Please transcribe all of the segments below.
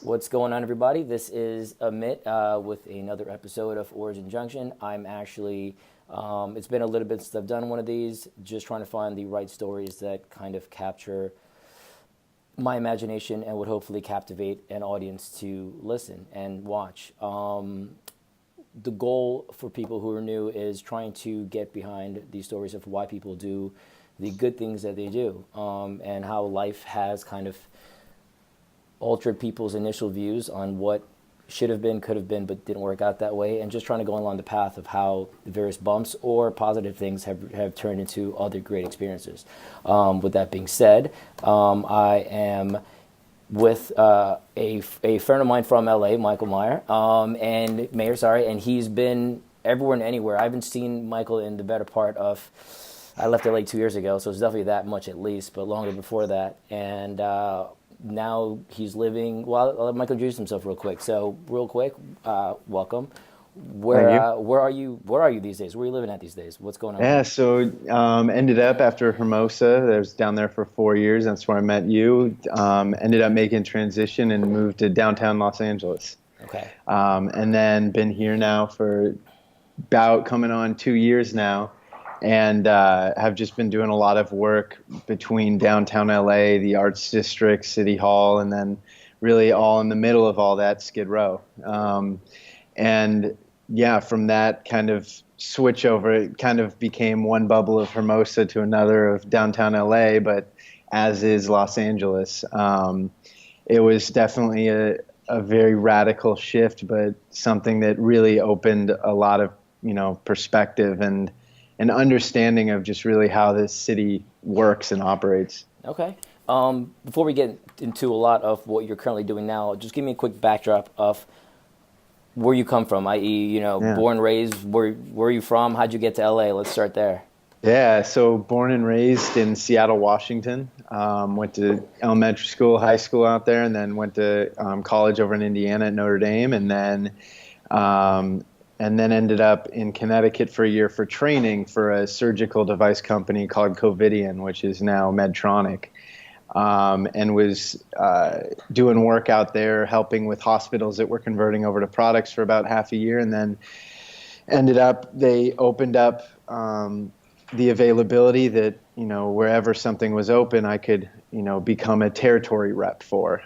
What's going on, everybody? This is Amit with another episode of Junction. I'm actually, it's been a little bit since I've done one of these, just trying to find the right stories that kind of capture my imagination and would hopefully captivate an audience to listen and watch. The goal for people who are new is trying to get behind these stories of why people do the good things that they do, and how life has kind of altered people's initial views on what should have been, could have been, but didn't work out that way, and just trying to go along the path of how the various bumps or positive things have turned into other great experiences. With that being said, I am with a friend of mine from LA, Michael Maier, and Maier, sorry, and he's been everywhere and anywhere. I haven't seen Michael in the better part of, I left LA 2 years ago, so it's definitely that much at least, but longer before that. And now he's living, well, I'll let Michael introduce himself real quick. So real quick, welcome. Thank you. Where are you these days? Where are you living at these days? What's going on with Yeah, you? so ended up after Hermosa. I was down there for 4 years. That's where I met you. Ended up making transition and moved to downtown Los Angeles. Okay. And then been here now for about coming on 2 years now, and have just been doing a lot of work between downtown LA, the Arts District, City Hall, and then really all in the middle of all that, Skid Row. And yeah, from that kind of switch over, it kind of became one bubble of Hermosa to another of downtown LA, but as is Los Angeles. It was definitely a very radical shift, but something that really opened a lot of, perspective and an understanding of just really how this city works and operates. Okay. Before we get into a lot of what you're currently doing now, just give me a quick backdrop of where you come from, i.e., Yeah. born, raised, where are you from? How'd you get to LA? Let's start there. Yeah, so born and raised in Seattle, Washington. Went to elementary school, high school out there, and then went to college over in Indiana at Notre Dame, um, and then ended up in Connecticut for a year for training for a surgical device company called Covidien, which is now Medtronic, and was doing work out there, helping with hospitals that were converting over to products for about half a year, and then they opened up the availability that, wherever something was open, I could, become a territory rep for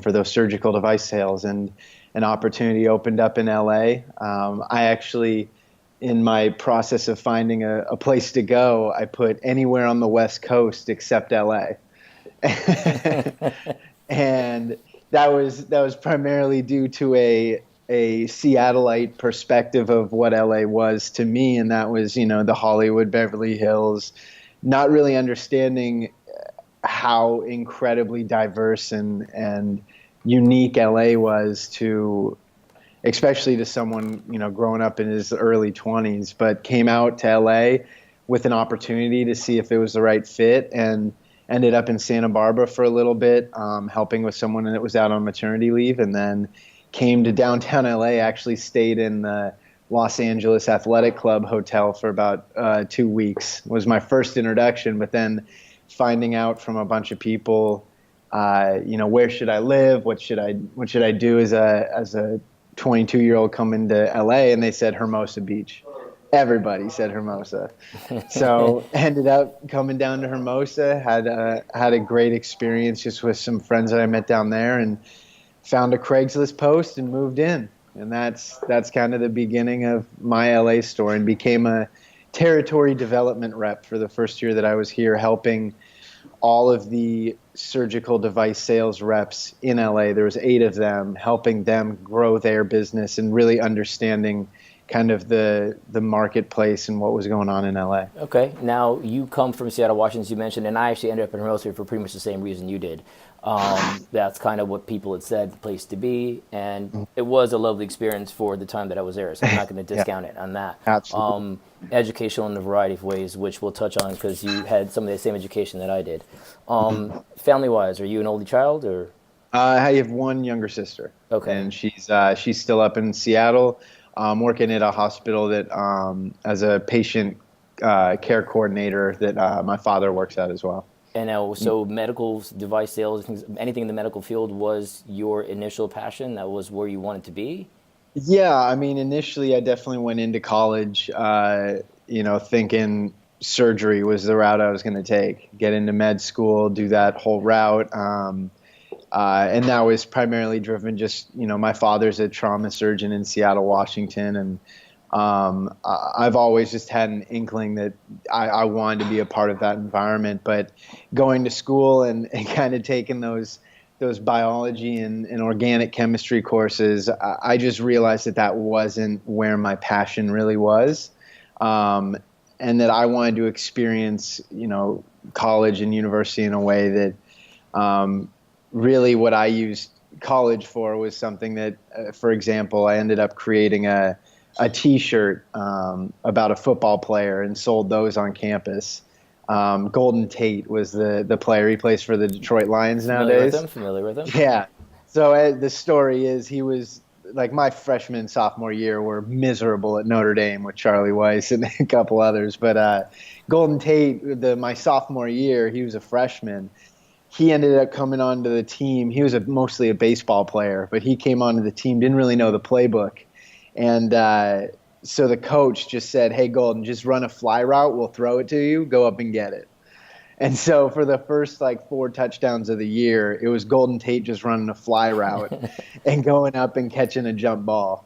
those surgical device sales. And an opportunity opened up in LA. I actually, in my process of finding a place to go, I put anywhere on the West Coast except LA. And that was primarily due to a Seattleite perspective of what LA was to me, and that was, the Hollywood, Beverly Hills, not really understanding how incredibly diverse and unique LA was to, especially to someone, growing up in his early 20s, but came out to LA with an opportunity to see if it was the right fit, and ended up in Santa Barbara for a little bit, helping with someone that was out on maternity leave, and then came to downtown LA, actually stayed in the Los Angeles Athletic Club hotel for about 2 weeks. Was my first introduction, but then finding out from a bunch of people, where should I live? What should I do as a 22-year-old coming to LA? And they said Hermosa Beach. Everybody said Hermosa. So ended up coming down to Hermosa, had a great experience just with some friends that I met down there, and found a Craigslist post and moved in. And that's kind of the beginning of my LA story, and became a territory development rep for the first year that I was here, helping all of the surgical device sales reps in LA. There was 8 of them, helping them grow their business and really understanding kind of the marketplace and what was going on in LA. Okay, now you come from Seattle, Washington, as you mentioned, and I actually ended up in Hermosa for pretty much the same reason you did. That's kind of what people had said, the place to be, and it was a lovely experience for the time that I was there, so I'm not going to Yeah, discount it on that. absolutely. Educational in a variety of ways, which we'll touch on because you had some of the same education that I did. Family-wise, are you an only child, or? I have one younger sister, Okay. and she's still up in Seattle, working at a hospital that as a patient care coordinator that my father works at as well. And now, so medical device sales, anything in the medical field was your initial passion? That was where you wanted to be? Yeah, I mean, initially I definitely went into college, thinking surgery was the route I was going to take, get into med school, do that whole route. And that was primarily driven just, my father's a trauma surgeon in Seattle, Washington. And I've always just had an inkling that I wanted to be a part of that environment. But going to school and kind of taking those biology and organic chemistry courses, I just realized that wasn't where my passion really was. And that I wanted to experience, college and university in a way that really what I used college for was something that, for example, I ended up creating a T-shirt about a football player and sold those on campus. Golden Tate was the player. He plays for the Detroit Lions nowadays. Familiar with him? Yeah. So the story is he was like my freshman, sophomore year were miserable at Notre Dame with Charlie Weiss and a couple others. But Golden Tate, my sophomore year, he was a freshman. He ended up coming onto the team. He was mostly a baseball player, but he came onto the team, didn't really know the playbook. And so the coach just said, "Hey, Golden, just run a fly route. We'll throw it to you. Go up and get it." And so for the first 4 touchdowns of the year, it was Golden Tate just running a fly route and going up and catching a jump ball.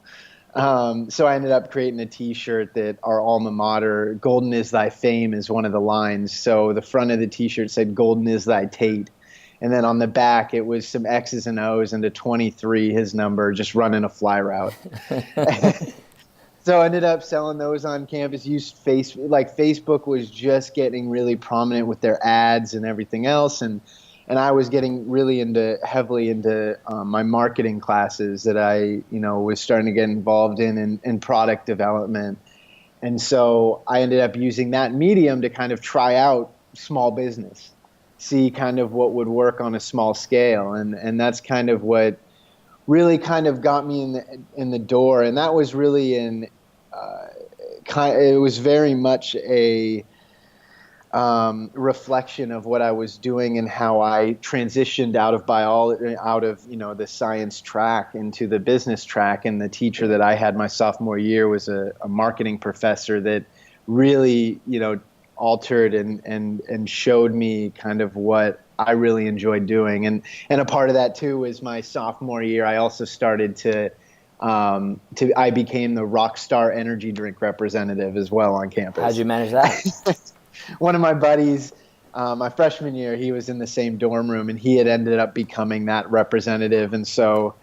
So I ended up creating a T-shirt that our alma mater, "Golden is thy fame," is one of the lines. So the front of the T-shirt said, "Golden is thy Tate." And then on the back, it was some X's and O's and a 23, his number, just running a fly route. So I ended up selling those on campus. Used Facebook was just getting really prominent with their ads and everything else, and I was getting really heavily into my marketing classes that I was starting to get involved in product development, and so I ended up using that medium to kind of try out small business, see kind of what would work on a small scale, and that's kind of what really kind of got me in the door, and that was really it was very much a reflection of what I was doing and how I transitioned out of biology, out of the science track into the business track. And the teacher that I had my sophomore year was a marketing professor that really altered and showed me kind of what I really enjoyed doing. And a part of that too was my sophomore year. I also started I became the Rockstar energy drink representative as well on campus. How'd you manage that? One of my buddies, my freshman year, he was in the same dorm room, and he had ended up becoming that representative. And so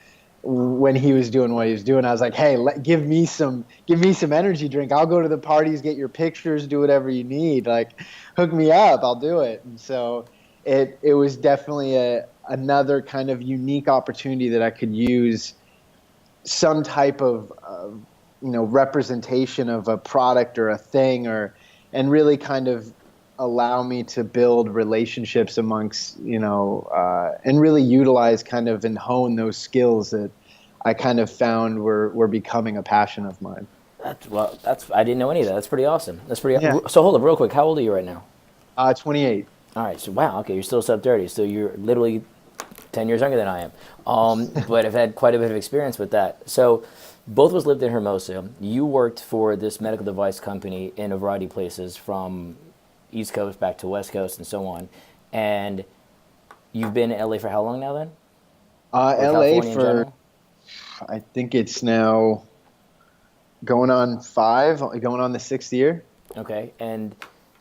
when he was doing what he was doing, I was like, "Hey, give me some energy drink. I'll go to the parties, get your pictures, do whatever you need. Hook me up, I'll do it." And so it was definitely another kind of unique opportunity that I could use some type of representation of a product or a thing, and really kind of allow me to build relationships amongst and really utilize kind of and hone those skills that I kind of found were becoming a passion of mine. I didn't know any of that. That's pretty awesome. Yeah. So hold up real quick. How old are you right now? 28. All right. So wow. Okay, you're still sub 30. So you're literally 10 years younger than I am. But I've had quite a bit of experience with that. So both of us lived in Hermosa. You worked for this medical device company in a variety of places, from East Coast back to West Coast and so on. And you've been in LA for how long now then? LA for, I think it's now going on the 6th year. Okay. And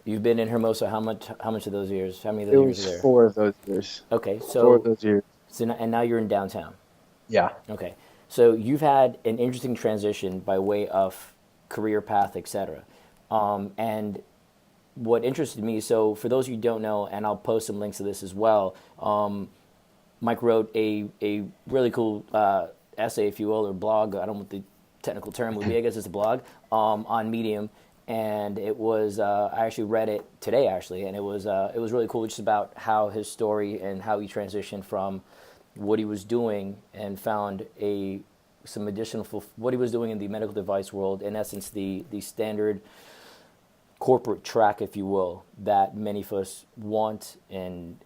you've been in Hermosa how much of those years? How many of those years are there? 4 of those years. Okay. So 4 of those years. So now you're in downtown. Yeah. Okay. So you've had an interesting transition by way of career path, etc. And what interested me, so for those of you who don't know, and I'll post some links to this as well, Mike wrote a really cool essay, if you will, or blog. I don't know what the technical term would be. I guess it's a blog on Medium, and it was I actually read it today and it was really cool, just about how his story and how he transitioned from what he was doing and found what he was doing in the medical device world. In essence, the standard corporate track, if you will, that many of us want and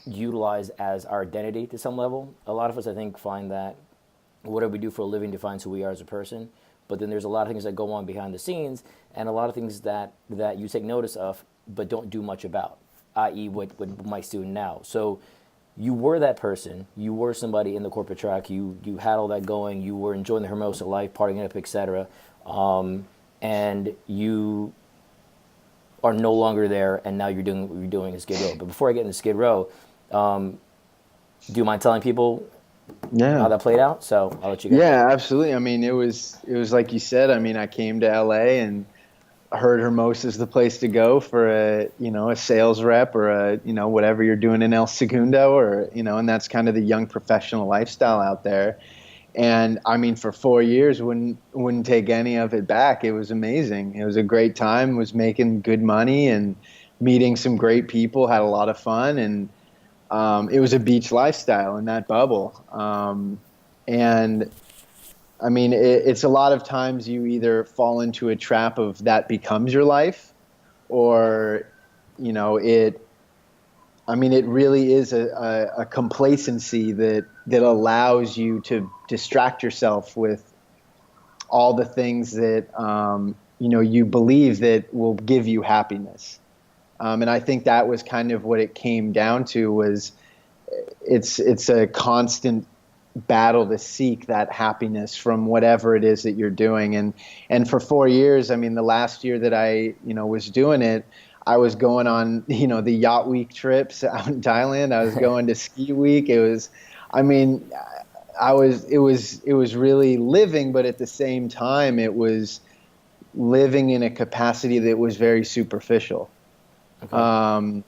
utilize as our identity to some level. A lot of us, I think, find that whatever we do for a living defines who we are as a person. But then there's a lot of things that go on behind the scenes, and a lot of things that you take notice of, but don't do much about, i.e., what Mike's doing now. So you were that person. You were somebody in the corporate track. You had all that going. You were enjoying the Hermosa life, partying up, etc. And you are no longer there, and now you're doing what you're doing in Skid Row. But before I get into Skid Row, do you mind telling people how that played out? So I'll let you go. Yeah, absolutely. I mean, it was like you said. I mean, I came to LA and heard Hermosa's the place to go for a sales rep or whatever you're doing in El Segundo, or and that's kind of the young professional lifestyle out there. And I mean, for 4 years, wouldn't take any of it back. It was amazing. It was a great time. Was making good money and meeting some great people. Had a lot of fun, and it was a beach lifestyle in that bubble. And I mean, it's a lot of times you either fall into a trap of that becomes your life, or it really is a complacency that allows you to distract yourself with all the things that you believe that will give you happiness. And I think that was kind of what it came down to. Was it's a constant battle to seek that happiness from whatever it is that you're doing. And for 4 years, I mean, the last year that I was doing it, I was going on, the Yacht Week trips out in Thailand. I was going to Ski Week. It was really living, but at the same time, it was living in a capacity that was very superficial. Okay.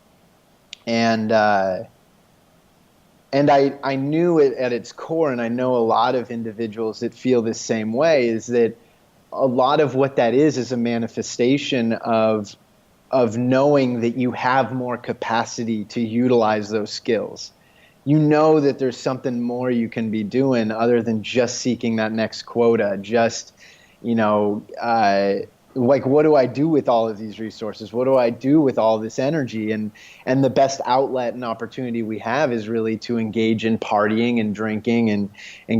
And I knew it at its core, and I know a lot of individuals that feel the same way, is that a lot of what that is a manifestation of knowing that you have more capacity to utilize those skills. You know that there's something more you can be doing other than just seeking that next quota, just, like, what do I do with all of these resources? What do I do with all this energy? And the best outlet and opportunity we have is really to engage in partying and drinking and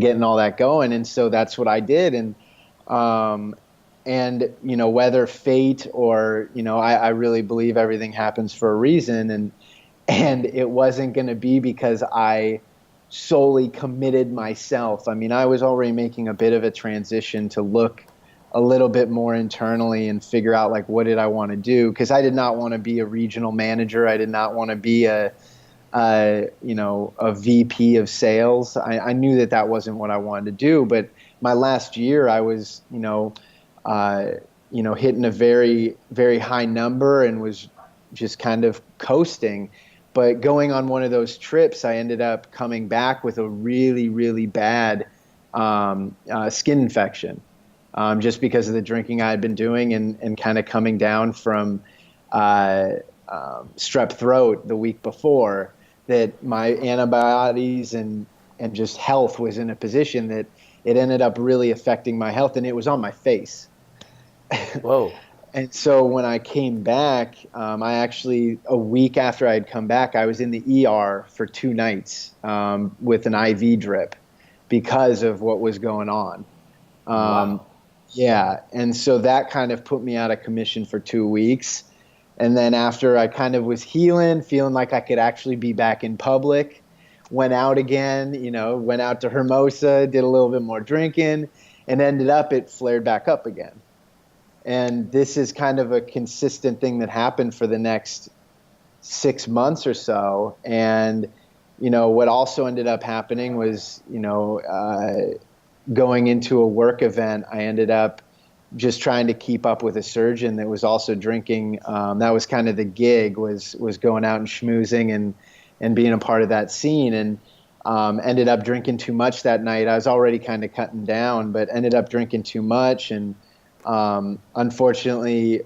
getting all that going. And so that's what I did. And whether fate or, I really believe everything happens for a reason. And it wasn't going to be because I solely committed myself. I mean, I was already making a bit of a transition to look a little bit more internally and figure out, like, what did I want to do? Because I did not want to be a regional manager. I did not want to be a VP of sales. I knew that wasn't what I wanted to do. But my last year, I was, hitting a very, very high number and was just kind of coasting. But going on one of those trips, I ended up coming back with a really, really bad skin infection. Just because of the drinking I had been doing and kind of coming down from strep throat the week before, that my antibodies and just health was in a position that it ended up really affecting my health, and it was on my face. Whoa. And so when I came back, I actually, a week after I had come back, I was in the ER for 2 nights with an IV drip because of what was going on. Wow. Yeah, and so that kind of put me out of commission for 2 weeks. And then after I kind of was healing, feeling like I could actually be back in public, went out again, went out to Hermosa, did a little bit more drinking, and ended up, it flared back up again. And this is kind of a consistent thing that happened for the next 6 months or so. And, what also ended up happening was, going into a work event, I ended up just trying to keep up with a surgeon that was also drinking. That was kind of the gig, was going out and schmoozing and being a part of that scene, and ended up drinking too much that night. I was already kind of cutting down, but ended up drinking too much, and unfortunately,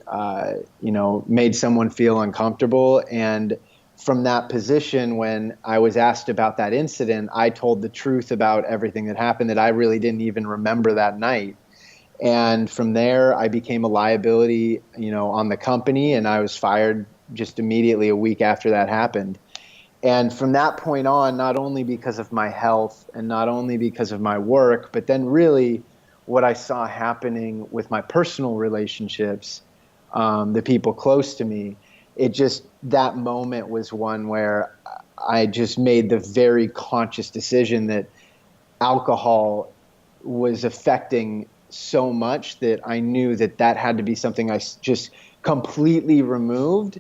made someone feel uncomfortable. And from that position, when I was asked about that incident, I told the truth about everything that happened, that I really didn't even remember that night. And from there, I became a liability, on the company, and I was fired just immediately a week after that happened. And from that point on, not only because of my health and not only because of my work, but then really what I saw happening with my personal relationships, the people close to me, that moment was one where I just made the very conscious decision that alcohol was affecting so much that I knew that had to be something I just completely removed,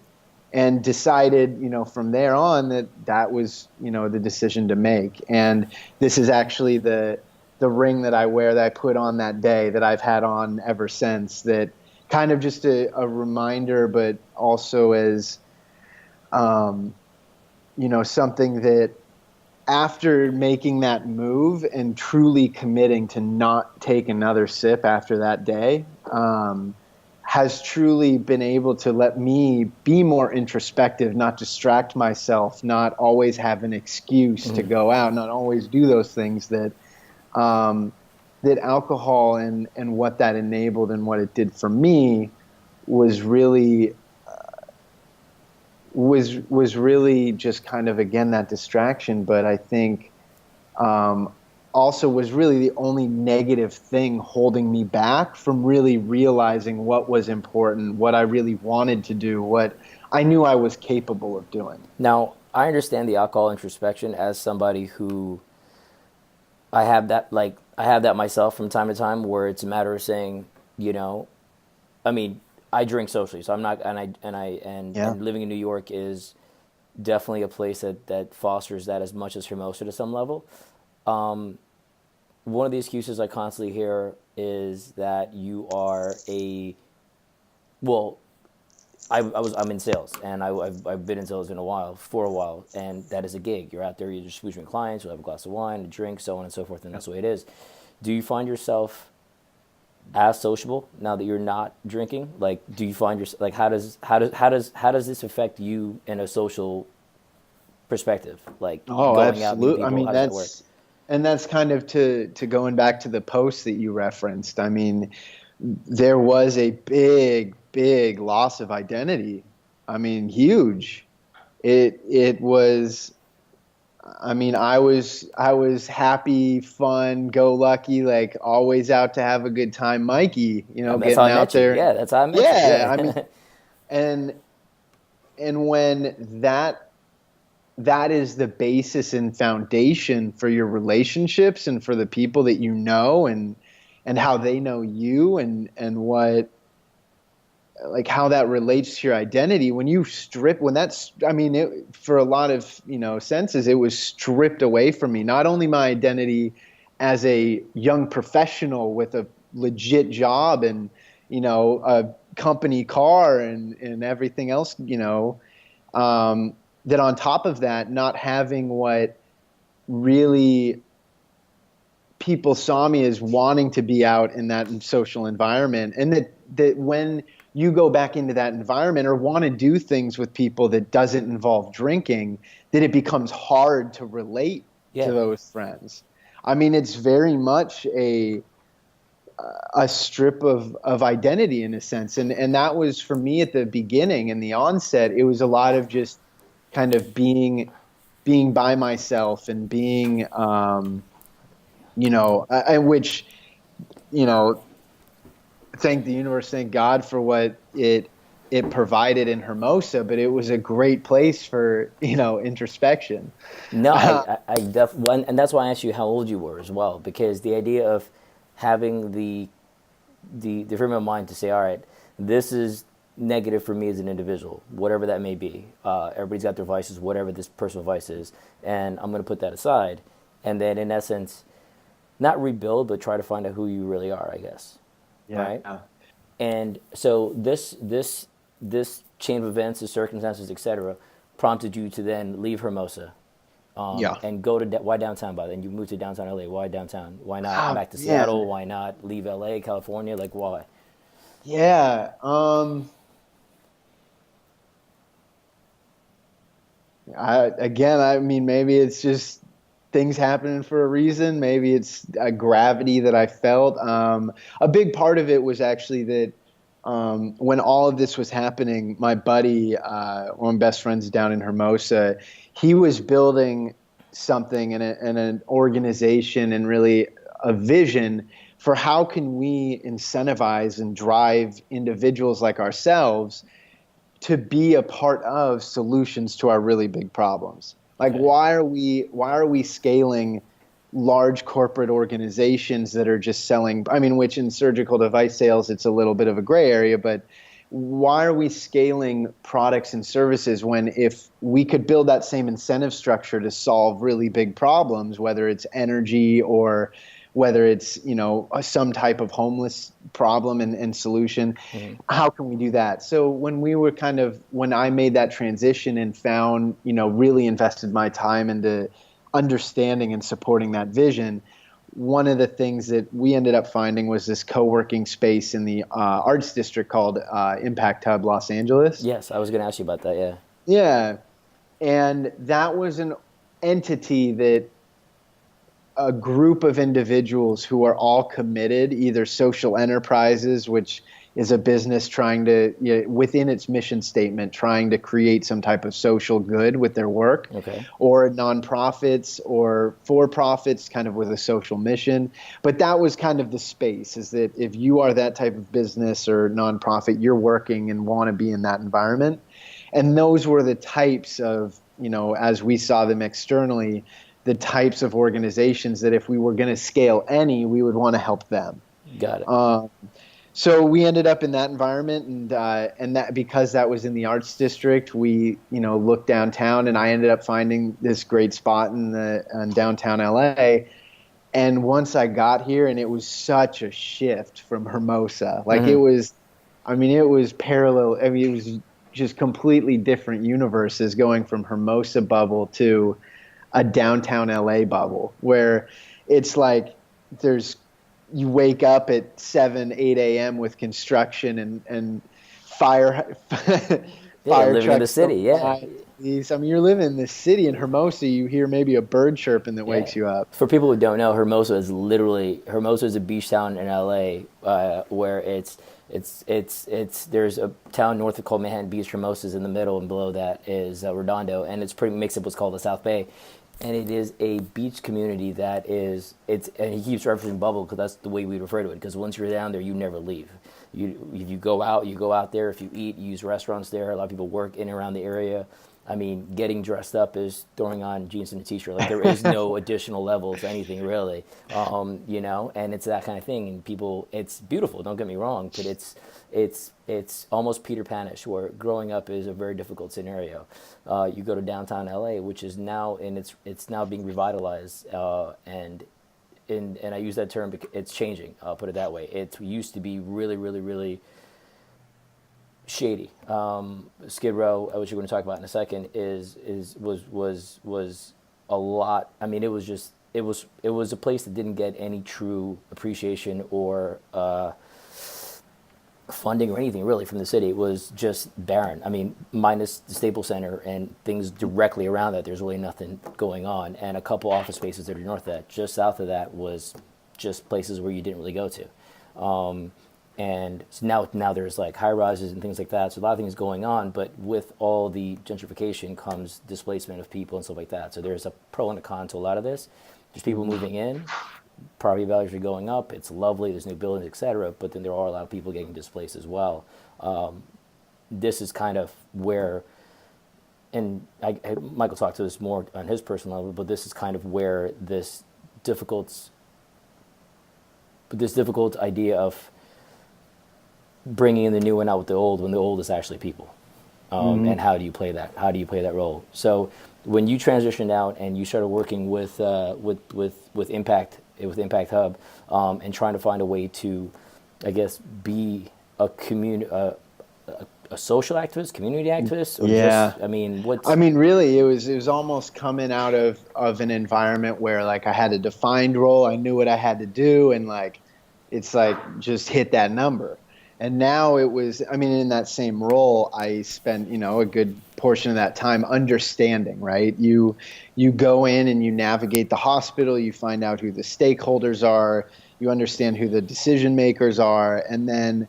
and decided, from there on that was, the decision to make. And this is actually the ring that I wear, that I put on that day, that I've had on ever since, that kind of just a reminder, but also as, something that, after making that move and truly committing to not take another sip after that day, has truly been able to let me be more introspective, not distract myself, not always have an excuse to go out, not always do those things that that alcohol and what that enabled and what it did for me was really just kind of, again, that distraction. But I think also was really the only negative thing holding me back from really realizing what was important, what I really wanted to do, what I knew I was capable of doing. Now, I understand the alcohol introspection as somebody who I have that myself from time to time, where it's a matter of saying, I mean, I drink socially, so I'm not, Yeah. and living in New York is definitely a place that fosters that as much as Hermosa to some level. One of the excuses I constantly hear is that you are well, I'm in sales, and I've been in sales for a while, and that is a gig. You're out there, you're just with clients, you'll have a glass of wine, a drink, so on and so forth, and that's the way it is. Do you find yourself as sociable now that you're not drinking? Like, do you find yourself, like, how does this affect you in a social perspective? Like, Oh, going out, meeting absolutely. I people, mean, how does that work? that's kind of to going back to the post that you referenced. I mean, there was a big loss of identity. I mean, huge. It was. I mean, I was happy, fun, go lucky, like always out to have a good time, Mikey. That's how Getting I out met you. there. Yeah, that's how I met you. Yeah, I mean, Yeah. and when that is the basis and foundation for your relationships and for the people that you know, and how they know you, and what, like, how that relates to your identity. When that's, I mean, for a lot of, senses, it was stripped away from me, not only my identity as a young professional with a legit job and, a company car and everything else, that on top of that, not having what really people saw me as, wanting to be out in that social environment, and that when you go back into that environment or want to do things with people that doesn't involve drinking, that it becomes hard to relate to Yeah. those friends. I mean, it's very much a strip of identity, in a sense. And that was, for me, at the beginning, in the onset, it was a lot of just kind of being by myself and being, which, you know, thank the universe, thank God for what it provided in Hermosa, but it was a great place for, introspection. No, I definitely, and that's why I asked you how old you were as well, because the idea of having the frame of mind to say, all right, this is negative for me as an individual, whatever that may be. Everybody's got their vices, whatever this personal vice is, and I'm going to put that aside, and then in essence, not rebuild, but try to find out who you really are, I guess. Yeah. Right? And so this chain of events, the circumstances, etc., prompted you to then leave Hermosa, Yeah. and go to why downtown? By then you moved to downtown LA. Why downtown? Why not Oh, back to man. Seattle? Why not leave LA, California? Like, why? Yeah. I mean, maybe it's just things happening for a reason. Maybe it's a gravity that I felt. A big part of it was actually that when all of this was happening, my buddy, one of my best friends down in Hermosa, he was building something and an organization and really a vision for how can we incentivize and drive individuals like ourselves to be a part of solutions to our really big problems. Like, Okay. why are we scaling large corporate organizations that are just selling, I mean, which in surgical device sales, it's a little bit of a gray area, but why are we scaling products and services when if we could build that same incentive structure to solve really big problems, whether it's energy or whether it's, some type of homeless problem and solution, how can we do that? So when I made that transition and found, really invested my time into understanding and supporting that vision, one of the things that we ended up finding was this co-working space in the arts district called Impact Hub Los Angeles. Yes, I was going to ask you about that. Yeah. Yeah. And that was an entity that a group of individuals who are all committed, either social enterprises, which is a business trying to, within its mission statement, trying to create some type of social good with their work, Okay. or nonprofits or for-profits kind of with a social mission. But that was kind of the space, is that if you are that type of business or nonprofit, you're working and want to be in that environment. And those were the types of, as we saw them externally, the types of organizations that if we were going to scale any, we would want to help them. Got it. So we ended up in that environment, and that because that was in the arts district, we looked downtown, and I ended up finding this great spot in downtown LA. And once I got here, and it was such a shift from Hermosa, like it was parallel. I mean, it was just completely different universes going from Hermosa bubble to a downtown LA bubble, where it's like you wake up at 7, 8 a.m. with construction and fire fire living in the trucks. city. Yeah. I mean, you're living in this city in Hermosa. You hear maybe a bird chirping that wakes you up. For people who don't know, Hermosa is a beach town in LA, where it's there's a town north of called Manhattan Beach. Hermosa is in the middle, and below that is Redondo, and it's pretty mixed up what's called the South Bay. And it is a beach community and he keeps referencing bubble because that's the way we refer to it, because once you're down there, you never leave. If you go out there. If you eat, you use restaurants there. A lot of people work in and around the area. I mean, getting dressed up is throwing on jeans and a t-shirt. Like, there is no additional level to anything, really. And it's that kind of thing. And people, it's beautiful, don't get me wrong, but it's almost Peter Panish, where growing up is a very difficult scenario. You go to downtown LA, which is now it's now being revitalized, and I use that term because it's changing. I'll put it that way. It used to be really, really, really shady. Skid Row, which we're going to talk about in a second, was a lot. I mean, it was a place that didn't get any true appreciation or funding or anything really from the city. It was just barren. I mean, minus the Staples Center and things directly around that, there's really nothing going on, and a couple office spaces that are north of that. Just south of that was just places where you didn't really go to. And so now there's like high rises and things like that. So a lot of things going on, but with all the gentrification comes displacement of people and stuff like that. So there's a pro and a con to a lot of this. There's people moving in, property values are going up. It's lovely. There's new buildings, etc. But then there are a lot of people getting displaced as well. This is kind of where, and Michael talked to this more on his personal level, but this is kind of where this difficult idea of bringing in the new and out with the old, when the old is actually people, and how do you play that? How do you play that role? So when you transitioned out and you started working with Impact Hub, and trying to find a way to, I guess, be a social activist, community activist, or just, I mean, really, it was almost coming out of an environment where, like, I had a defined role, I knew what I had to do, and like, it's like just hit that number. And now it was, I mean, in that same role, I spent, a good portion of that time understanding, right? You go in and you navigate the hospital, you find out who the stakeholders are, you understand who the decision makers are, and then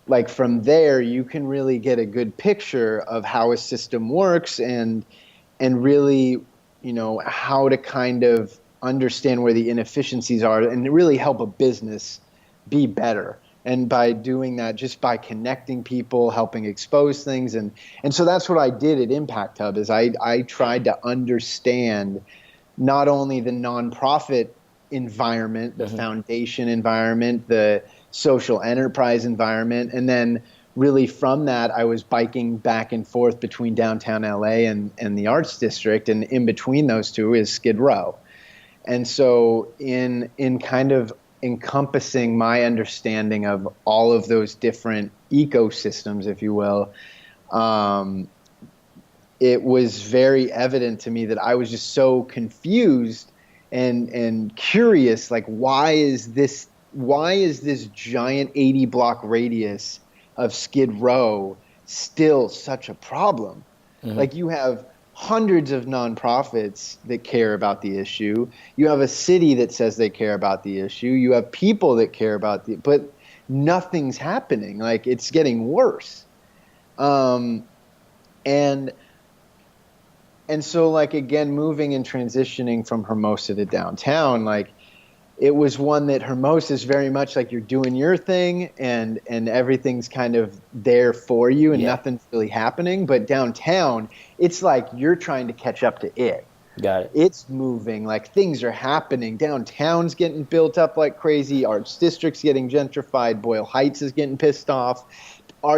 like from there you can really get a good picture of how a system works and really, how to kind of understand where the inefficiencies are and really help a business be better. And by doing that, just by connecting people, helping expose things. And so that's what I did at Impact Hub is I tried to understand not only the nonprofit environment, the foundation environment, the social enterprise environment, and then really from that, I was biking back and forth between downtown LA and the Arts District, and in between those two is Skid Row. And so in kind of encompassing my understanding of all of those different ecosystems, if you will, it was very evident to me that I was just so confused and curious, like why is this giant 80 block radius of Skid Row still such a problem? Like you have hundreds of nonprofits that care about the issue. You have a city that says they care about the issue. You have people that care about but nothing's happening. Like it's getting worse. And so like, again, moving and transitioning from Hermosa to downtown, like it was one that Hermosa is very much like you're doing your thing and everything's kind of there for you and nothing's really happening. But downtown, it's like you're trying to catch up to it. Got it. It's moving, like things are happening. Downtown's getting built up like crazy. Arts District's getting gentrified. Boyle Heights is getting pissed off.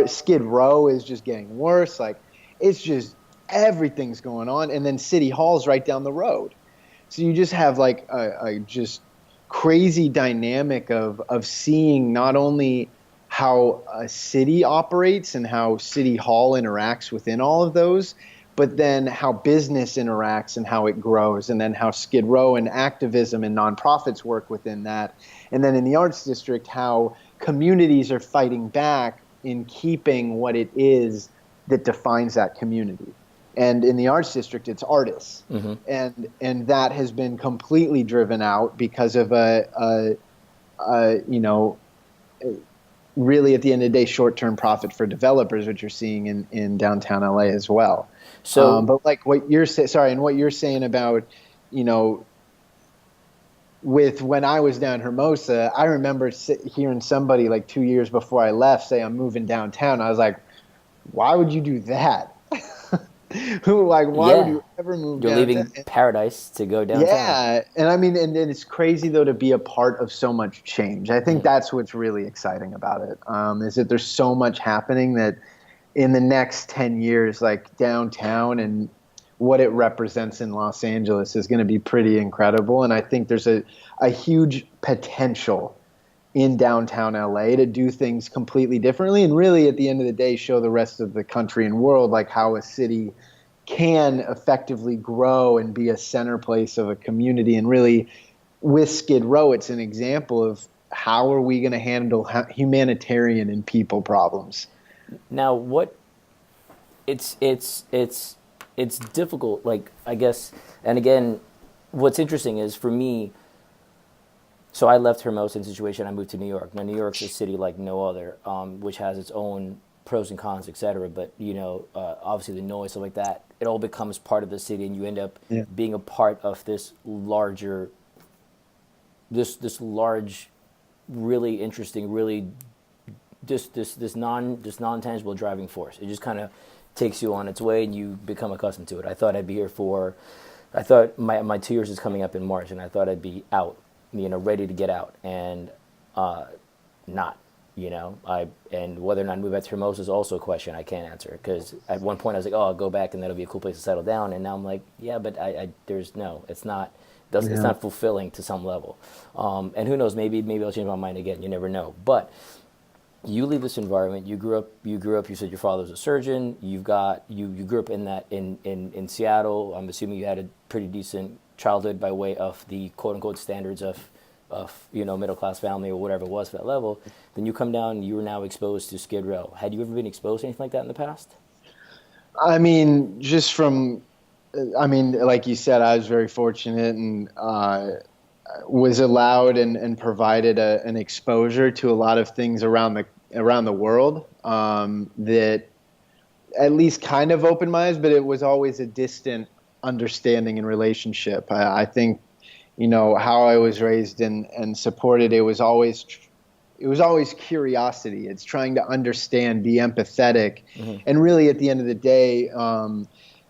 Skid Row is just getting worse. Like it's just everything's going on. And then City Hall's right down the road. So you just have like a just crazy dynamic of seeing not only how a city operates and how City Hall interacts within all of those, but then how business interacts and how it grows, and then how Skid Row and activism and nonprofits work within that. And then in the Arts District, how communities are fighting back in keeping what it is that defines that community. And in the Arts District, it's artists. And that has been completely driven out because of really at the end of the day, short-term profit for developers, which you're seeing in downtown LA as well. So, but like what you're saying, what you're saying about, with when I was down Hermosa, I remember hearing somebody like 2 years before I left say, I'm moving downtown. I was like, why would you do that? Why would you ever move You're downtown? leaving paradise to go downtown. Yeah, and I mean, and it's crazy though to be a part of so much change. I think that's what's really exciting about it, is that there's so much happening that in the next 10 years, like downtown and what it represents in Los Angeles is going to be pretty incredible. And I think there's a huge potential in downtown LA to do things completely differently and really at the end of the day show the rest of the country and world like how a city can effectively grow and be a center place of a community. And really with Skid Row, it's an example of how are we going to handle humanitarian and people problems. Now it's difficult, like I guess, and again, what's interesting is for me, so I left Hermosa situation. I moved to New York. Now, New York's a city like no other, which has its own pros and cons, et cetera. But, obviously the noise, stuff like that, it all becomes part of the city, and you end up being a part of this larger, this large, really interesting, really this non-tangible driving force. It just kind of takes you on its way, and you become accustomed to it. I thought I'd be here I thought my 2 years is coming up in March, and I thought I'd be out, ready to get out, and not, and whether or not I move back to Hermosa is also a question I can't answer, because at one point I was like, oh, I'll go back and that'll be a cool place to settle down, and now I'm like, yeah, but it's not fulfilling to some level, and who knows, maybe I'll change my mind again. You never know. But you leave this environment. You grew up. You said your father was a surgeon. You grew up in Seattle. I'm assuming you had a pretty decent childhood by way of the quote unquote standards of middle class family or whatever it was for that level. Then you come down. You were now exposed to Skid Row. Had you ever been exposed to anything like that in the past? I mean, just from, I mean, like you said, I was very fortunate and was allowed and provided an exposure to a lot of things around the world that at least kind of opened my eyes, but it was always a distant understanding and relationship. I think, how I was raised and supported, it was always curiosity. It's trying to understand, be empathetic, and really, at the end of the day,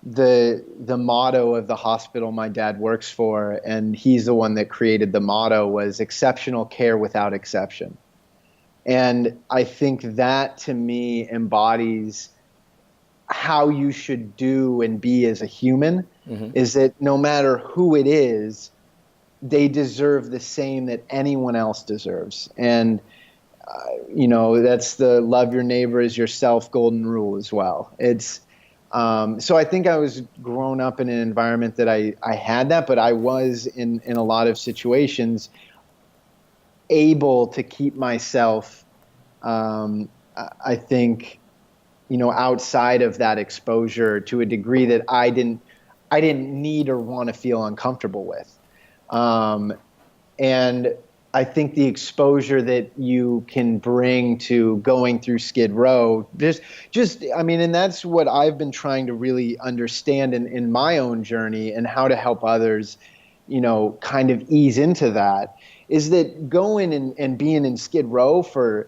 the motto of the hospital my dad works for, and he's the one that created the motto, was exceptional care without exception. And I think that to me embodies how you should do and be as a human, is that no matter who it is, they deserve the same that anyone else deserves. And that's the love your neighbor as yourself golden rule as well. It's so I think I was grown up in an environment that I had that, but I was in a lot of situations able to keep myself, I think, outside of that exposure to a degree that I didn't need or want to feel uncomfortable with. And I think the exposure that you can bring to going through Skid Row, I mean, and that's what I've been trying to really understand in my own journey, and how to help others, kind of ease into that, is that going and being in Skid Row for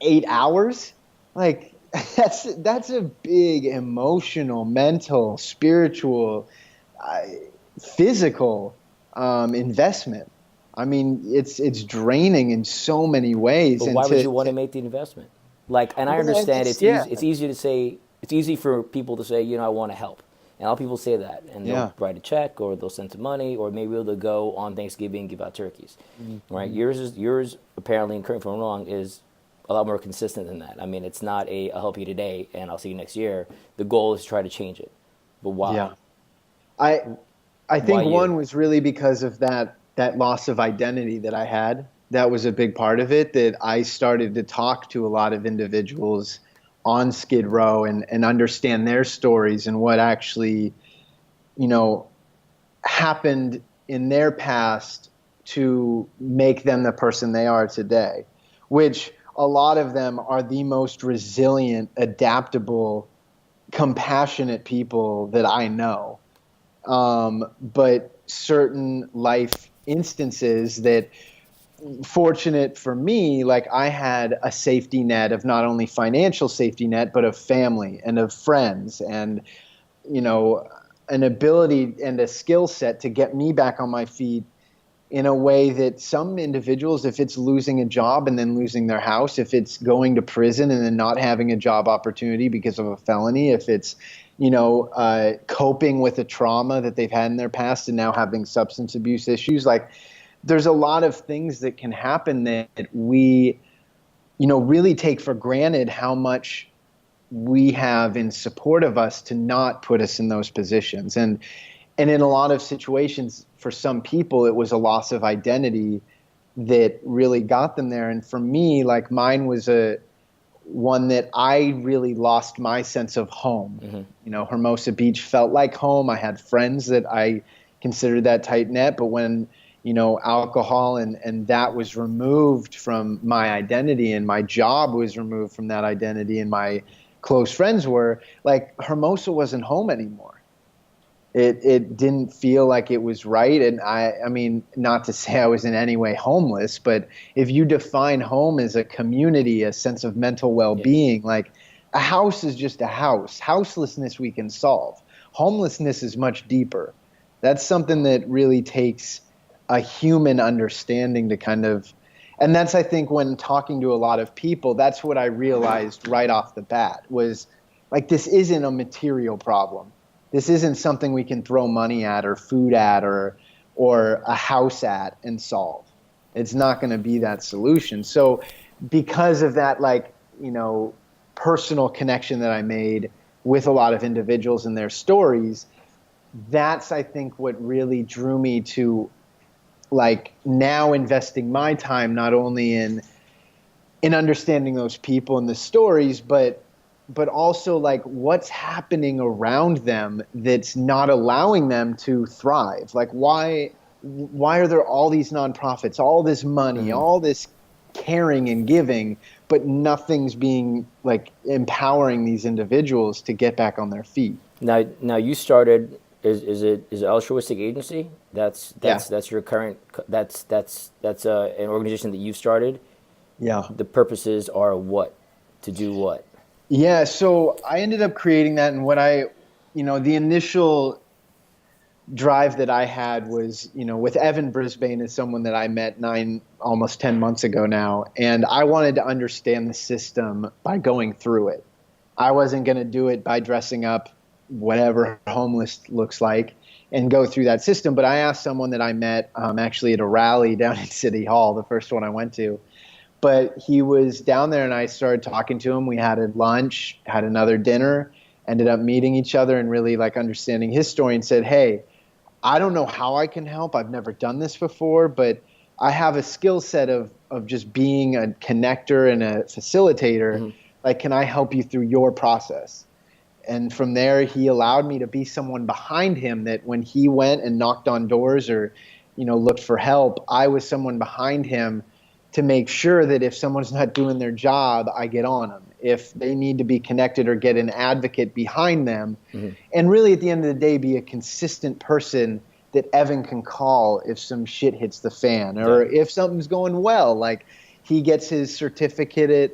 8 hours, like, that's a big emotional, mental, spiritual, physical investment. I mean, it's draining in so many ways. But And why would you want to make the investment? Like, and I well, understand it's yeah, it's easy to say, it's easy for people to say, I want to help. And a lot of people say that, and yeah, they'll write a check, or they'll send some money, or maybe they'll go on Thanksgiving and give out turkeys, right? Yours apparently, and correct me if I'm wrong, is a lot more consistent than that. I mean, it's not I'll help you today and I'll see you next year. The goal is to try to change it. But why? yeah. I I Why think you? one was really because of that loss of identity that I had. That was a big part of it. That I started to talk to a lot of individuals on Skid Row and understand their stories and what actually, you know, happened in their past to make them the person they are today, which a lot of them are the most resilient, adaptable, compassionate people that I know. But certain life instances that, fortunate for me, like I had a safety net of not only financial safety net, but of family and of friends and, you know, an ability and a skill set to get me back on my feet in a way that some individuals, if it's losing a job and then losing their house, if it's going to prison and then not having a job opportunity because of a felony, if it's, coping with a trauma that they've had in their past and now having substance abuse issues, like there's a lot of things that can happen that we, really take for granted how much we have in support of us to not put us in those positions. And in a lot of situations, for some people, it was a loss of identity that really got them there. And for me, like mine was one that I really lost my sense of home. Hermosa Beach felt like home. I had friends that I considered that tight net, but when, alcohol and that was removed from my identity, and my job was removed from that identity, and my close friends were, like, Hermosa wasn't home anymore. It didn't feel like it was right. And I mean, not to say I was in any way homeless, but if you define home as a community, a sense of mental well-being, like a house is just a house. Houselessness we can solve. Homelessness is much deeper. That's something that really takes a human understanding to kind of, and that's, I think, when talking to a lot of people, that's what I realized right off the bat was, like, this isn't a material problem. This isn't something we can throw money at or food at or a house at and solve. It's not going to be that solution. So because of that, personal connection that I made with a lot of individuals and their stories, that's, I think, what really drew me to, like, now investing my time not only in understanding those people and the stories, but but also like what's happening around them that's not allowing them to thrive. Like why are there all these nonprofits, all this money, all this caring and giving, but nothing's being like empowering these individuals to get back on their feet? Now you started. Is it altruistic agency? Yeah. That's your current. That's an organization that you've started. Yeah. The purposes are what? To do what? Yeah. So I ended up creating that, and the initial drive that I had was, with Evan Brisbane as someone that I met almost 10 months ago now. And I wanted to understand the system by going through it. I wasn't going to do it by dressing up whatever homeless looks like and go through that system. But I asked someone that I met actually at a rally down in City Hall, the first one I went to. But he was down there and I started talking to him. We had a lunch, had another dinner, ended up meeting each other and really like understanding his story, and said, hey, I don't know how I can help. I've never done this before, but I have a skill set of just being a connector and a facilitator. Like, can I help you through your process? And from there, he allowed me to be someone behind him that when he went and knocked on doors or, looked for help, I was someone behind him to make sure that if someone's not doing their job, I get on them. If they need to be connected or get an advocate behind them, and really at the end of the day, be a consistent person that Evan can call if some shit hits the fan or if something's going well. Like he gets his certificate at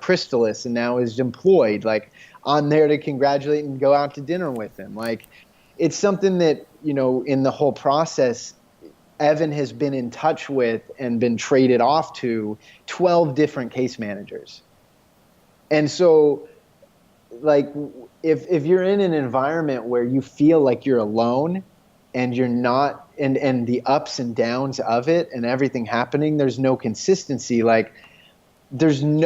Crystalis and now is employed. Like I'm there to congratulate and go out to dinner with him. Like it's something that, in the whole process, Evan has been in touch with and been traded off to 12 different case managers. And so, like, if you're in an environment where you feel like you're alone and you're not, and the ups and downs of it and everything happening, there's no consistency. Like,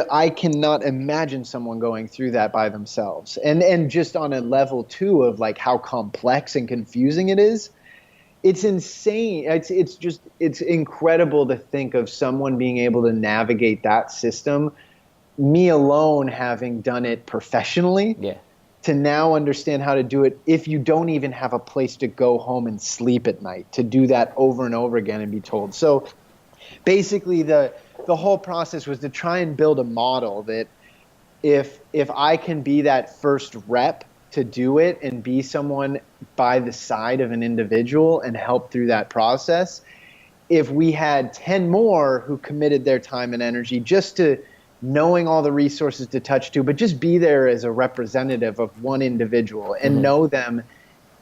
I cannot imagine someone going through that by themselves. And just on a level too of like how complex and confusing it is. It's insane. It's incredible to think of someone being able to navigate that system, me alone having done it professionally, to now understand how to do it if you don't even have a place to go home and sleep at night, to do that over and over again and be told. So basically the whole process was to try and build a model that if I can be that first rep to do it and be someone by the side of an individual and help through that process, if we had 10 more who committed their time and energy just to knowing all the resources to touch to, but just be there as a representative of one individual and know them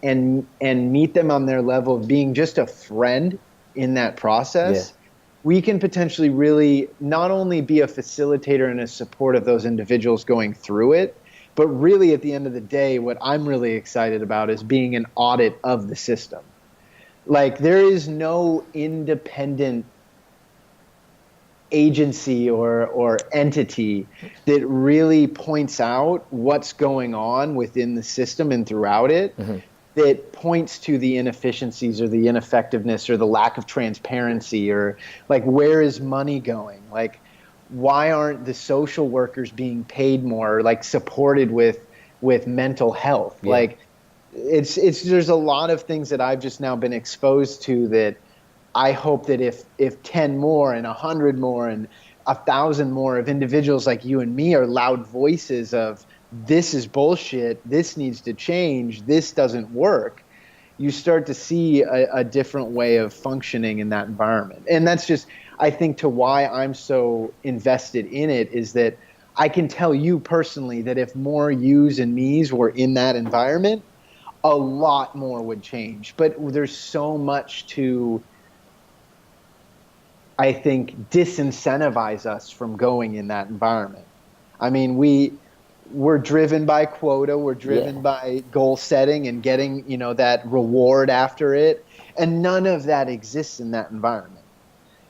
and meet them on their level of being just a friend in that process, we can potentially really not only be a facilitator and a support of those individuals going through it, but really, at the end of the day, what I'm really excited about is being an audit of the system. Like, there is no independent agency or entity that really points out what's going on within the system and throughout it, that points to the inefficiencies or the ineffectiveness or the lack of transparency or, like, where is money going? Like, why aren't the social workers being paid more, like supported with mental health? Like there's a lot of things that I've just now been exposed to that I hope that if 10 more and 100 more and 1,000 more of individuals like you and me are loud voices of this is bullshit, this needs to change, this doesn't work, you start to see a different way of functioning in that environment. And that's just, I think, to why I'm so invested in it, is that I can tell you personally that if more yous and me's were in that environment, a lot more would change. But there's so much to, I think, disincentivize us from going in that environment. I mean, we're driven by quota, we're driven by goal setting and getting, that reward after it. And none of that exists in that environment.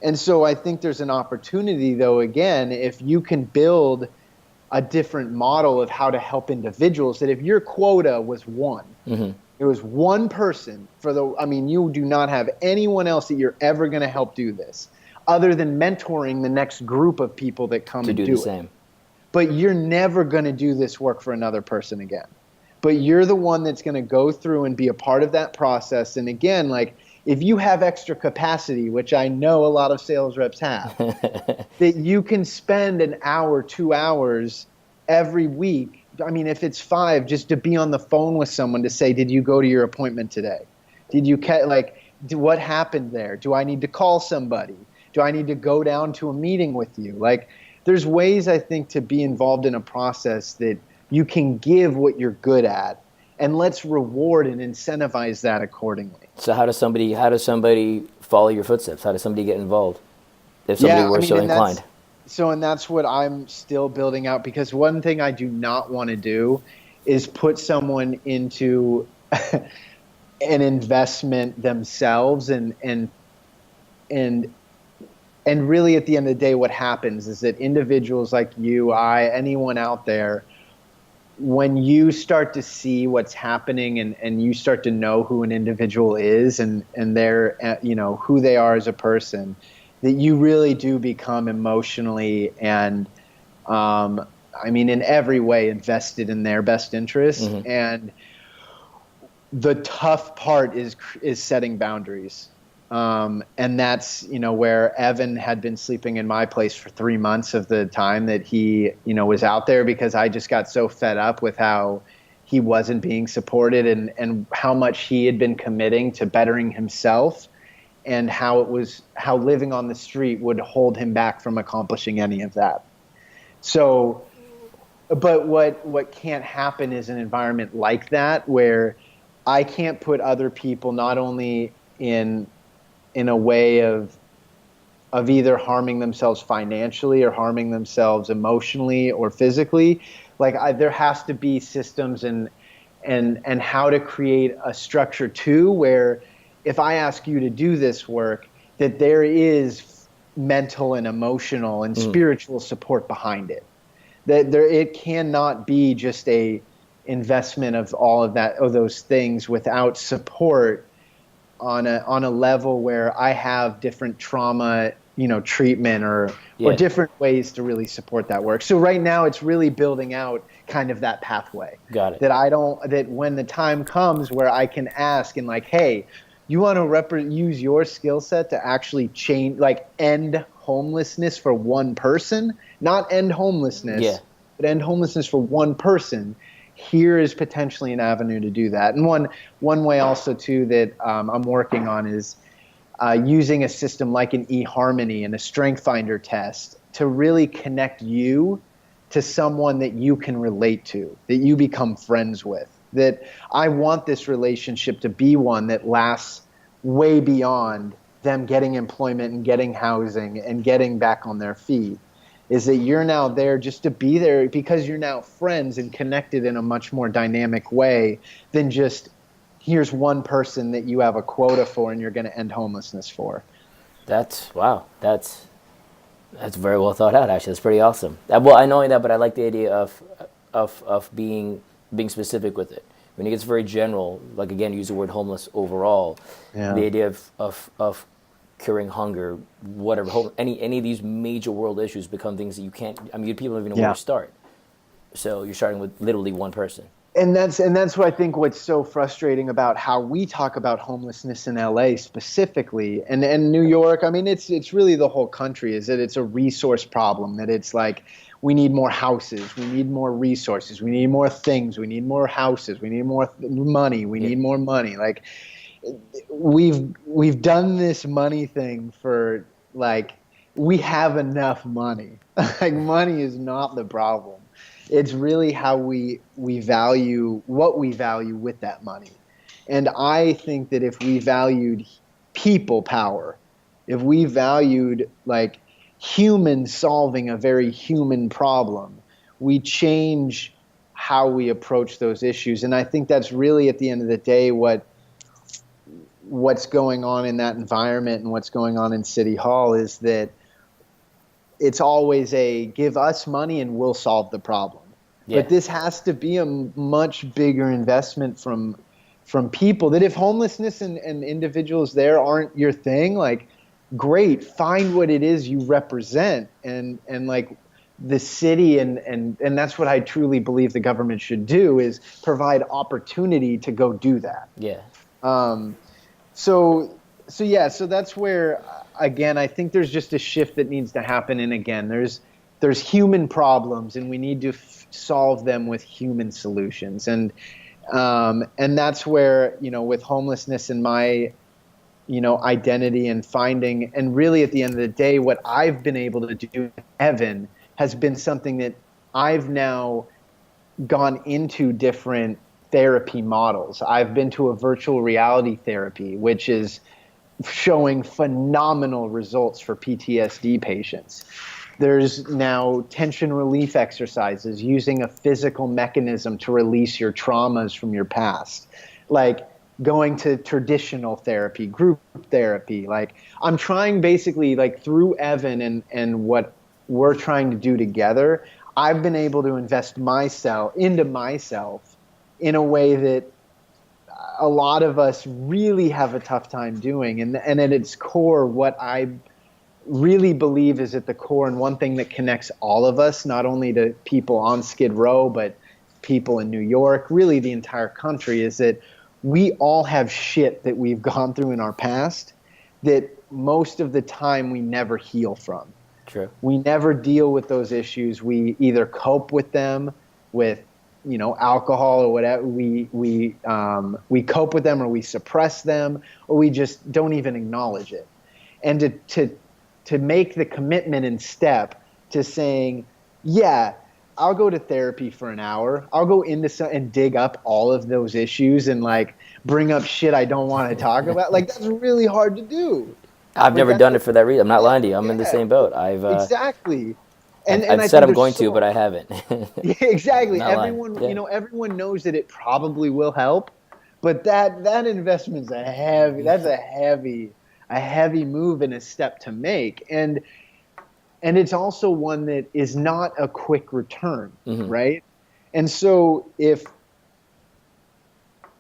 And so I think there's an opportunity, though, again, if you can build a different model of how to help individuals, that if your quota was one, it was one person you do not have anyone else that you're ever going to help do this other than mentoring the next group of people that come to and do do the it. same. but you're never going to do this work for another person again. But you're the one that's going to go through and be a part of that process. And again, like, if you have extra capacity, which I know a lot of sales reps have, that you can spend an hour, 2 hours every week. I mean, if it's 5, just to be on the phone with someone to say, did you go to your appointment today? Did you what happened there? Do I need to call somebody? Do I need to go down to a meeting with you? Like, there's ways, I think, to be involved in a process that you can give what you're good at, and let's reward and incentivize that accordingly. So how does somebody follow your footsteps? How does somebody get involved if somebody were so inclined? And that's what I'm still building out, because one thing I do not want to do is put someone into an investment themselves, and really at the end of the day, what happens is that individuals like you, anyone out there, when you start to see what's happening and you start to know who an individual is and their, who they are as a person, that you really do become emotionally and, in every way invested in their best interest. Mm-hmm. And the tough part is setting boundaries. And that's, where Evan had been sleeping in my place for 3 months of the time that he, was out there, because I just got so fed up with how he wasn't being supported and how much he had been committing to bettering himself, and how living on the street would hold him back from accomplishing any of that. So, but what can't happen is an environment like that, where I can't put other people not only in a way of either harming themselves financially or harming themselves emotionally or physically. Like, there has to be systems and how to create a structure too, where if I ask you to do this work, that there is mental and emotional and spiritual support behind it. That it cannot be just a investment of all of those things without support on a level where I have different trauma, treatment or different ways to really support that work. So right now it's really building out kind of that pathway. Got it. That when the time comes where I can ask and like, hey, you want to use your skill set to actually change, like end homelessness for one person, not end homelessness, but end homelessness for one person. Here is potentially an avenue to do that. And one way also too that I'm working on is using a system like an eHarmony and a Strength Finder test to really connect you to someone that you can relate to, that you become friends with. That I want this relationship to be one that lasts way beyond them getting employment and getting housing and getting back on their feet. Is that you're now there just to be there because you're now friends and connected in a much more dynamic way than just here's one person that you have a quota for and you're going to end homelessness for. That's very well thought out. Actually, that's pretty awesome. Well, I know that, but I like the idea of being specific with it. When it gets very general, like again, use the word homeless overall. Yeah. The idea of curing hunger, whatever, any of these major world issues become things that you can't. People don't even know where to start. So you're starting with literally one person. And that's what I think what's so frustrating about how we talk about homelessness in LA specifically and New York. It's really the whole country, is that it's a resource problem, that it's like we need more houses, we need more resources, we need more things, we need more houses, we need more money, we need more money. Like we've done this money thing for we have enough money. Like money is not the problem. It's really how we value what we value with that money. And I think that if we valued people power, if we valued humans solving a very human problem, we change how we approach those issues. And I think that's really at the end of the day what's going on in that environment and what's going on in City Hall is that it's always give us money and we'll solve the problem. Yeah. But this has to be a much bigger investment from people, that if homelessness and individuals there aren't your thing, great, find what it is you represent and the city and that's what I truly believe the government should do, is provide opportunity to go do that. Yeah. Um, so so that's where, again, I think there's just a shift that needs to happen. And again, there's human problems, and we need to solve them with human solutions. And that's where, with homelessness and my, identity and finding, and really at the end of the day, what I've been able to do, Evan, has been something that I've now gone into different therapy models. I've been to a virtual reality therapy, which is showing phenomenal results for PTSD patients. There's now tension relief exercises using a physical mechanism to release your traumas from your past. Like going to traditional therapy, group therapy. Like I'm trying basically, like through Evan and what we're trying to do together, I've been able to invest into myself in a way that a lot of us really have a tough time doing. And at its core, what I really believe is at the core, and one thing that connects all of us, not only to people on Skid Row, but people in New York, really the entire country, is that we all have shit that we've gone through in our past that most of the time we never heal from. True. We never deal with those issues. We either cope with them with, alcohol or whatever. We cope with them, or we suppress them, or we just don't even acknowledge it. And to make the commitment and step to saying, yeah, I'll go to therapy for an hour. I'll go into and dig up all of those issues and like bring up shit I don't want to talk about. Like that's really hard to do. I've Like never done it for that reason. I'm not lying to you. I'm in the same boat. Exactly. I've I said think I'm going there's to, but I haven't. Yeah, exactly. Not lying. Everyone, Yeah. everyone knows that it probably will help, but that investment's a heavy move and a step to make. And it's also one that is not a quick return, right? And so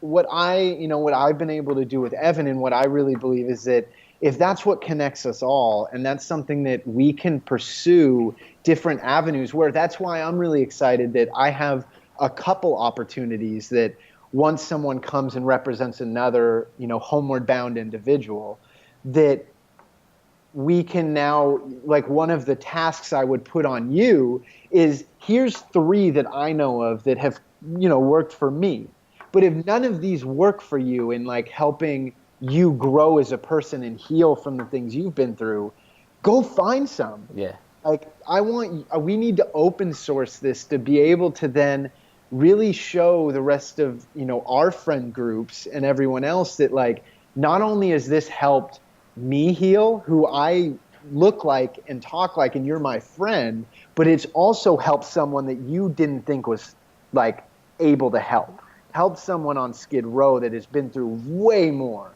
what I've been able to do with Evan, and what I really believe is that if that's what connects us all, and that's something that we can pursue different avenues, where that's why I'm really excited that I have a couple opportunities that once someone comes and represents another, homeward bound individual, that we can now, like one of the tasks I would put on you is, here's 3 that I know of that have, worked for me. But if none of these work for you in like helping you grow as a person and heal from the things you've been through, go find some. Yeah. Like we need to open source this to be able to then really show the rest of, our friend groups and everyone else that like, not only has this helped me heal, who I look like and talk like, and you're my friend, but it's also helped someone that you didn't think was like able to help someone on Skid Row that has been through way more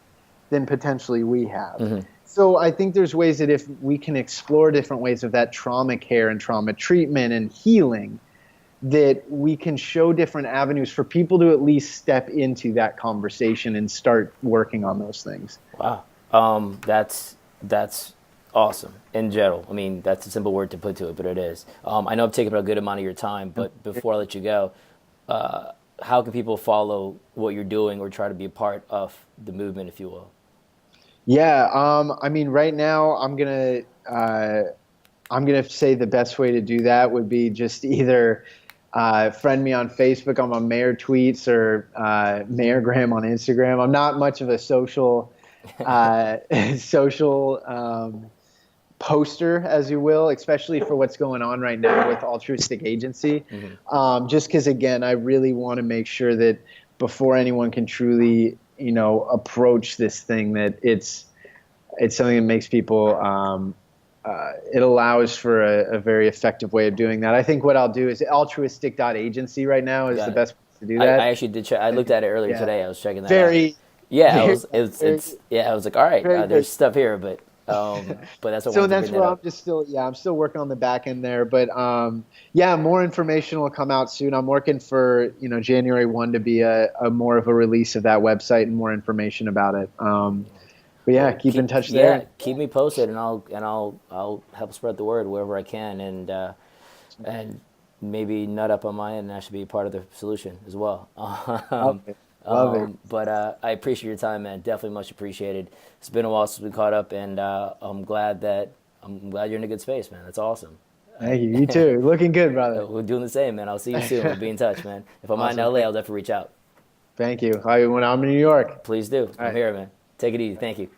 than potentially we have. So I think there's ways that if we can explore different ways of that trauma care and trauma treatment and healing, that we can show different avenues for people to at least step into that conversation and start working on those things. Wow. That's awesome in general. I mean, that's a simple word to put to it, but it is. I know I've taken up a good amount of your time, but before I let you go, how can people follow what you're doing or try to be a part of the movement, if you will? Yeah, I mean, right now I'm gonna say the best way to do that would be just either friend me on Facebook on my Maier tweets, or Maiergram on Instagram. I'm not much of a social poster, as you will, especially for what's going on right now with altruistic agency. Just because, again, I really want to make sure that before anyone can truly, approach this thing, that it's something that makes people, it allows for a very effective way of doing that. I think what I'll do is altruistic.agency right now is the best place to do that. I actually did check. I looked at it earlier today. I was checking that out. I was like, all right, there's stuff here, but that's what. So that's where I'm still working on the back end there, but more information will come out soon. I'm working for January 1 to be a more of a release of that website and more information about it. But yeah, keep in touch there. Yeah, keep me posted, and I'll help spread the word wherever I can. And and maybe nut up on my end, and I should be part of the solution as well. Okay. Love it. But I appreciate your time, man. Definitely much appreciated. It's been a while since we caught up, and I'm glad you're in a good space, man. That's awesome. Thank you. You too. Looking good, brother. We're doing the same, man. I'll see you soon. We'll be in touch, man. If I'm out in Awesome. LA, I'll definitely reach out. Thank you. When I'm in New York. Please do. I'm right. here, man. Take it easy. Thank you.